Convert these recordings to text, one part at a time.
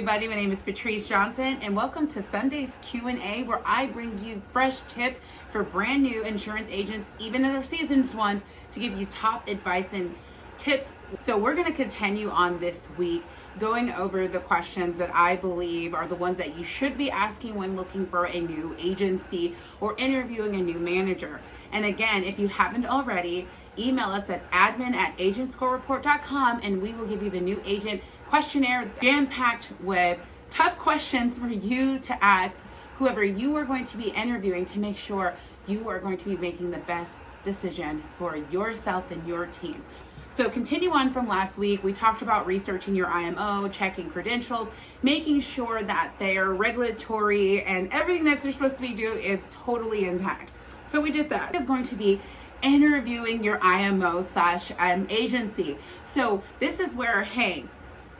everybody. My name is Patrice Johnson, and welcome to Sunday's Q&A, where I bring you fresh tips for brand new insurance agents, even other seasoned ones, to give you top advice and tips. So we're going to continue on this week going over the questions that I believe are the ones that you should be asking when looking for a new agency or interviewing a new manager. And again, if you haven't already, email us at admin@agentscorereport.com and we will give you the new agent questionnaire jam-packed with tough questions for you to ask whoever you are going to be interviewing to make sure you are going to be making the best decision for yourself and your team. So continue on from last week. We talked about researching your IMO, checking credentials, making sure that their regulatory and everything that they're supposed to be doing is totally intact. So we did that. It's going to be interviewing your IMO/agency. So this is where, hey,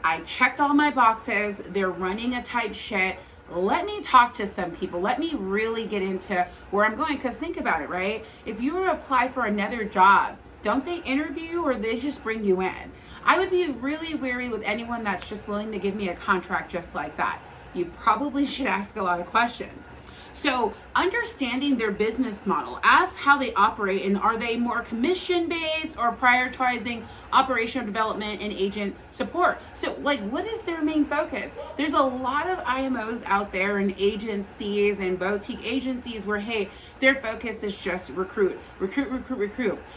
I checked all my boxes. They're running a tight ship. Let me talk to some people. Let me really get into where I'm going. Because think about it, right? If you were to apply for another job, don't they interview or they just bring you in? I would be really wary with anyone that's just willing to give me a contract just like that. You probably should ask a lot of questions. So understanding their business model, ask how they operate, and are they more commission-based or prioritizing operational development and agent support? So what is their main focus? There's a lot of IMOs out there and agencies and boutique agencies where, hey, their focus is just recruit.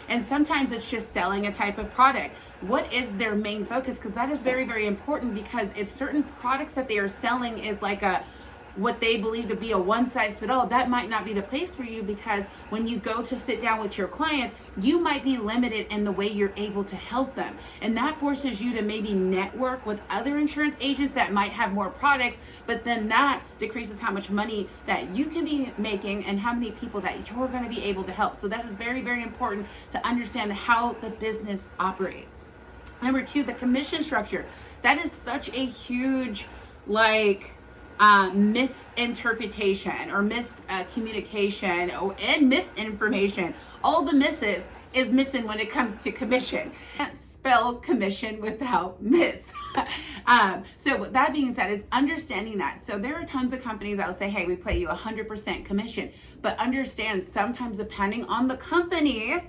And sometimes it's just selling a type of product. What is their main focus? Because that is very, very important, because if certain products that they are selling is like what they believe to be a one-size-fits-all, that might not be the place for you, because when you go to sit down with your clients, you might be limited in the way you're able to help them. And that forces you to maybe network with other insurance agents that might have more products, but then that decreases how much money that you can be making and how many people that you're going to be able to help. So that is very, very important to understand how the business operates. Number two, the commission structure. That is such a huge, misinterpretation or miscommunication and misinformation. All the misses is missing when it comes to commission. Can't spell commission without miss. So with that being said, is understanding that. So there are tons of companies that will say, hey, we pay you 100% commission, but understand sometimes depending on the company,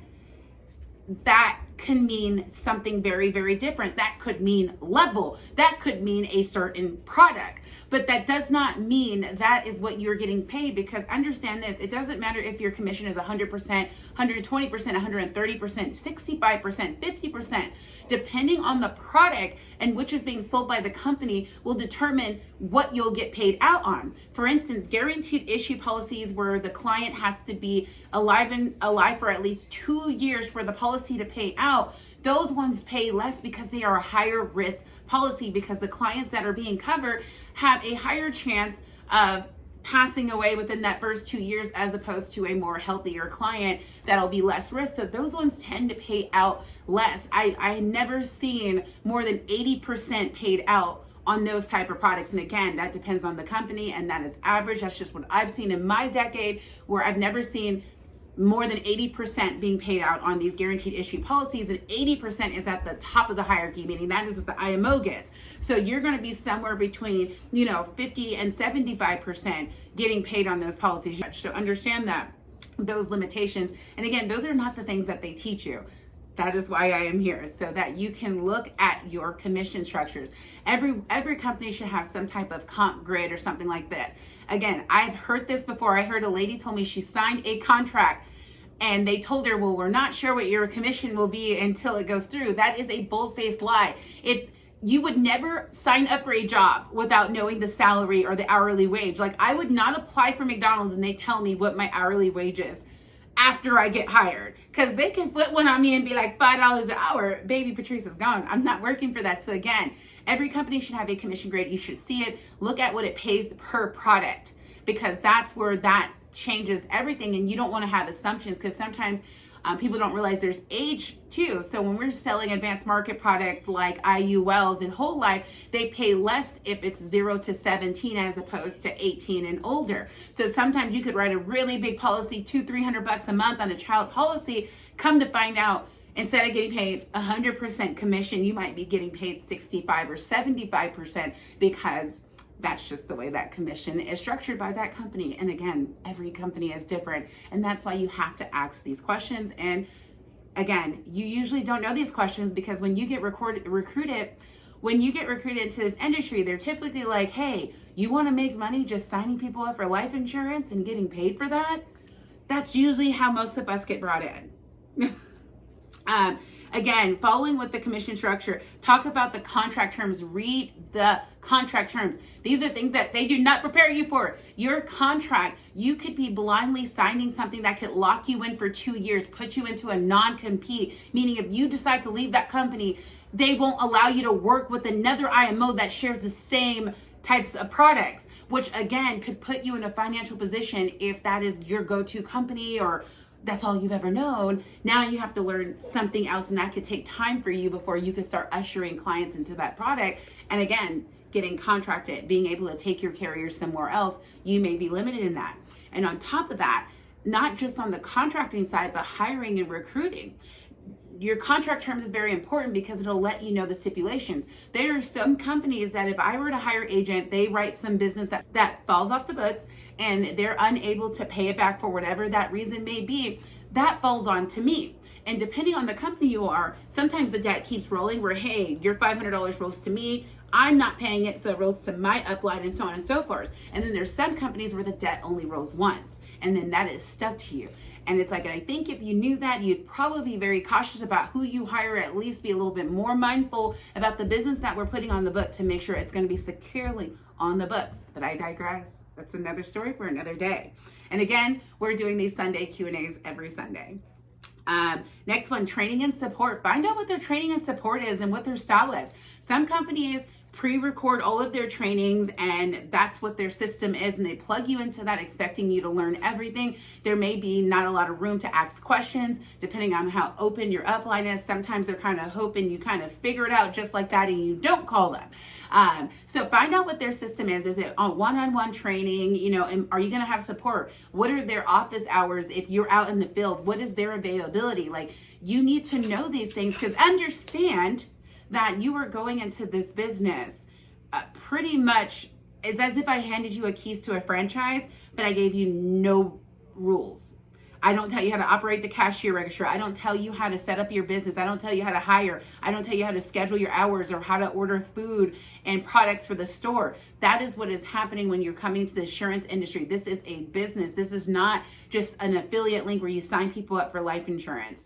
that can mean something very, very different. That could mean level. That could mean a certain product. But that does not mean that is what you're getting paid, because understand this, it doesn't matter if your commission is 100%, 120%, 130%, 65%, 50%. Depending on the product and which is being sold by the company will determine what you'll get paid out on. For instance, guaranteed issue policies where the client has to be alive for at least 2 years for the policy to pay out, those ones pay less because they are a higher risk policy, because the clients that are being covered have a higher chance of passing away within that first 2 years, as opposed to a more healthier client that'll be less risk. So those ones tend to pay out less. I never seen more than 80% paid out on those type of products. And again, that depends on the company, and that is average. That's just what I've seen in my decade, where I've never seen more than 80% being paid out on these guaranteed issue policies, and 80% is at the top of the hierarchy, meaning that is what the IMO gets. So you're going to be somewhere between 50 and 75% getting paid on those policies. So understand that, those limitations. And again, those are not the things that they teach you. That is why I am here, so that you can look at your commission structures. Every company should have some type of comp grid or something like this. Again, I've heard this before. I heard a lady told me she signed a contract and they told her, well, we're not sure what your commission will be until it goes through. That is a bold-faced lie. You would never sign up for a job without knowing the salary or the hourly wage. I would not apply for McDonald's and they tell me what my hourly wage is after I get hired, because they can flip one on me and be like $5 an hour. Baby, Patrice is gone. I'm not working for that. So again, every company should have a commission grade. You should see it. Look at what it pays per product, because that's where that changes everything. And you don't want to have assumptions, because sometimes people don't realize there's age too. So when we're selling advanced market products like IULs and whole life, they pay less if it's 0 to 17 as opposed to 18 and older. So sometimes you could write a really big policy, $200-300 a month on a child policy. Come to find out, instead of getting paid 100% commission, you might be getting paid 65 or 75% because That's just the way that commission is structured by that company. And again, every company is different. And that's why you have to ask these questions. And again, you usually don't know these questions because when you get recruited into this industry, they're typically like, hey, you want to make money just signing people up for life insurance and getting paid for that? That's usually how most of us get brought in. Again, following with the commission structure, talk about the contract terms, read the contract terms. These are things that they do not prepare you for. Your contract, you could be blindly signing something that could lock you in for 2 years, put you into a non-compete, meaning if you decide to leave that company, they won't allow you to work with another IMO that shares the same types of products, which again could put you in a financial position if that is your go-to company or that's all you've ever known. Now you have to learn something else, and that could take time for you before you can start ushering clients into that product. And again, getting contracted, being able to take your carrier somewhere else, you may be limited in that. And on top of that, not just on the contracting side, but hiring and recruiting. Your contract terms is very important because it'll let you know the stipulations. There are some companies that if I were to hire agent, they write some business that falls off the books and they're unable to pay it back for whatever that reason may be, that falls on to me. And depending on the company you are, sometimes the debt keeps rolling where, hey, your $500 rolls to me, I'm not paying it, so it rolls to my upline and so on and so forth. And then there's some companies where the debt only rolls once, and then that is stuck to you. And it's like, I think if you knew that, you'd probably be very cautious about who you hire, at least be a little bit more mindful about the business that we're putting on the book to make sure it's going to be securely on the books. But I digress. That's another story for another day. And again, we're doing these Sunday Q&As every Sunday. Next one, training and support. Find out what their training and support is and what their style is. Some companies pre-record all of their trainings and that's what their system is, and they plug you into that expecting you to learn everything. There may be not a lot of room to ask questions depending on how open your upline is. Sometimes they're kind of hoping you kind of figure it out just like that and you don't call them. So find out what their system is. Is it on one-on-one training? You know, and are you going to have support? What are their office hours if you're out in the field? What is their availability? Like, you need to know these things, because understand that you are going into this business pretty much is as if I handed you a keys to a franchise, but I gave you no rules. I don't tell you how to operate the cashier register. I don't tell you how to set up your business. I don't tell you how to hire. I don't tell you how to schedule your hours or how to order food and products for the store. That is what is happening when you're coming to the insurance industry. This is a business. This is not just an affiliate link where you sign people up for life insurance.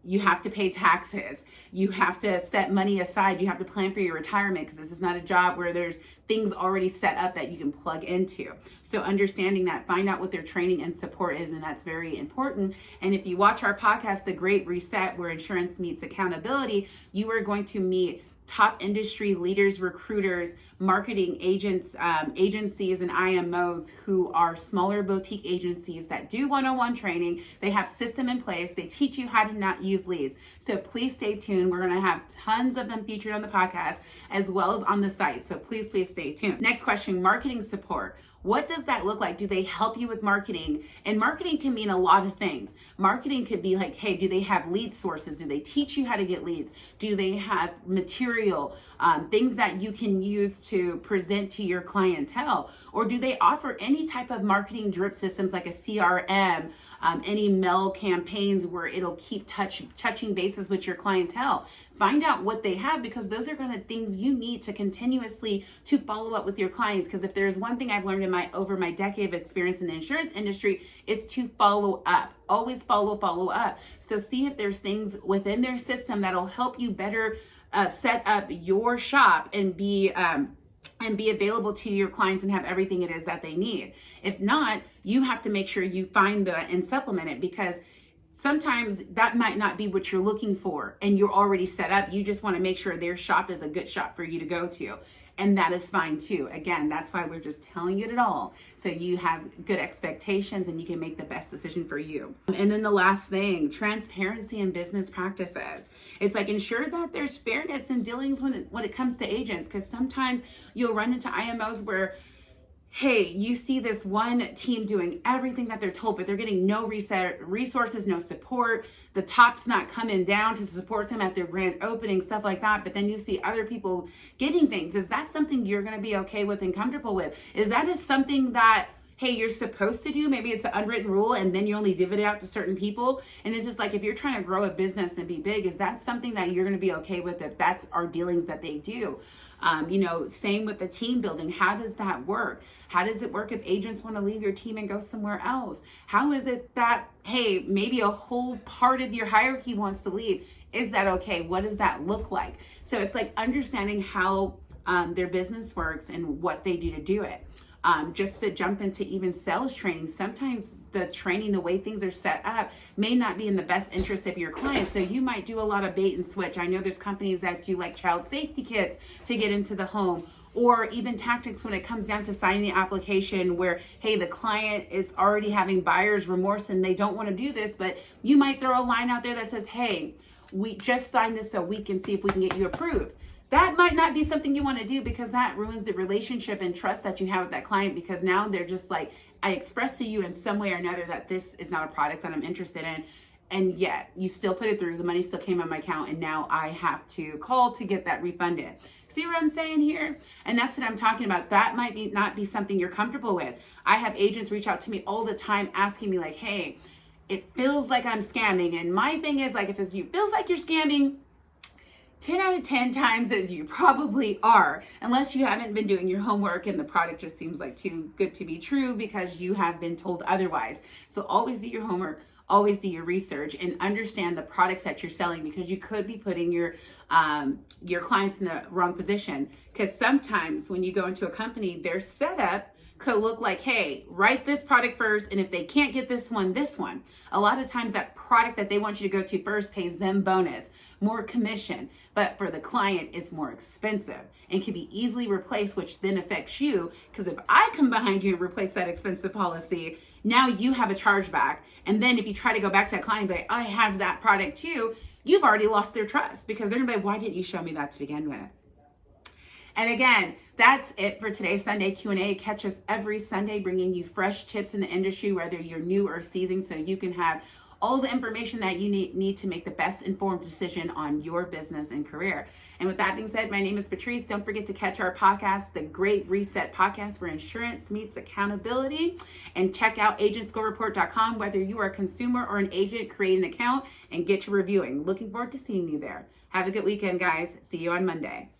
You have to pay taxes. You have to set money aside. You have to plan for your retirement, because this is not a job where there's things already set up that you can plug into. So understanding that, find out what their training and support is, and that's very important. And if you watch our podcast, The Great Reset, where insurance meets accountability, you are going to meet top industry leaders, recruiters, marketing agents, agencies, and IMOs who are smaller boutique agencies that do one-on-one training. They have system in place. They teach you how to not use leads. So please stay tuned. We're going to have tons of them featured on the podcast as well as on the site. So please stay tuned. Next question, marketing support. What does that look like? Do they help you with marketing? And marketing can mean a lot of things. Marketing could be like, hey, do they have lead sources? Do they teach you how to get leads? Do they have material, things that you can use to present to your clientele? Or do they offer any type of marketing drip systems like a CRM, any mail campaigns where it'll keep touching bases with your clientele? Find out what they have, because those are kind of things you need to continuously to follow up with your clients. Because if there's one thing I've learned in over my decade of experience in the insurance industry, is to follow up. Always follow up. So see if there's things within their system that'll help you better set up your shop and be available to your clients and have everything it is that they need. If not, you have to make sure you find and supplement it, because sometimes that might not be what you're looking for and you're already set up. You just want to make sure their shop is a good shop for you to go to. And that is fine too. Again, that's why we're just telling you it all, so you have good expectations and you can make the best decision for you. And then the last thing, transparency in business practices. It's like, ensure that there's fairness in dealings when it comes to agents, because sometimes you'll run into IMOs where hey, you see this one team doing everything that they're told, but they're getting no resources, no support. The top's not coming down to support them at their grand opening, stuff like that. But then you see other people getting things. Is that something you're going to be okay with and comfortable with? Is that is something that, hey, you're supposed to do? Maybe it's an unwritten rule and then you only divvy it out to certain people. And it's just like, if you're trying to grow a business and be big, is that something that you're going to be okay with if that's our dealings that they do? Same with the team building. How does that work? How does it work if agents want to leave your team and go somewhere else? How is it that, hey, maybe a whole part of your hierarchy wants to leave? Is that okay? What does that look like? So it's like understanding how their business works and what they do to do it. Just to jump into even sales training, sometimes the training, the way things are set up, may not be in the best interest of your clients. So you might do a lot of bait and switch. I know there's companies that do like child safety kits to get into the home, or even tactics when it comes down to signing the application where, hey, the client is already having buyer's remorse and they don't want to do this, but you might throw a line out there that says, hey, we just signed this so we can see if we can get you approved. That might not be something you want to do, because that ruins the relationship and trust that you have with that client, because now they're just like, I expressed to you in some way or another that this is not a product that I'm interested in. And yet you still put it through, the money still came on my account, and now I have to call to get that refunded. See what I'm saying here? And that's what I'm talking about. That might be not be something you're comfortable with. I have agents reach out to me all the time asking me like, hey, it feels like I'm scamming. And my thing is like, if it feels like you're scamming, 10 out of 10 times that you probably are, unless you haven't been doing your homework and the product just seems like too good to be true because you have been told otherwise. So always do your homework, always do your research, and understand the products that you're selling, because you could be putting your clients in the wrong position. Because sometimes when you go into a company, their setup could look like, hey, write this product first, and if they can't get this one. A lot of times that product that they want you to go to first pays them bonus, more commission, but for the client it's more expensive and can be easily replaced, which then affects you, because if I come behind you and replace that expensive policy, now you have a chargeback. And then if you try to go back to a client and be like, I have that product too, you've already lost their trust, because they're gonna be like, why didn't you show me that to begin with? And again, that's it for today's Sunday Q&A. Catch us every Sunday bringing you fresh tips in the industry, whether you're new or seasoned, so you can have all the information that you need to make the best informed decision on your business and career. And with that being said, my name is Patrice. Don't forget to catch our podcast, The Great Reset Podcast, where insurance meets accountability. And check out agentscorereport.com, whether you are a consumer or an agent. Create an account and get to reviewing. Looking forward to seeing you there. Have a good weekend, guys. See you on Monday.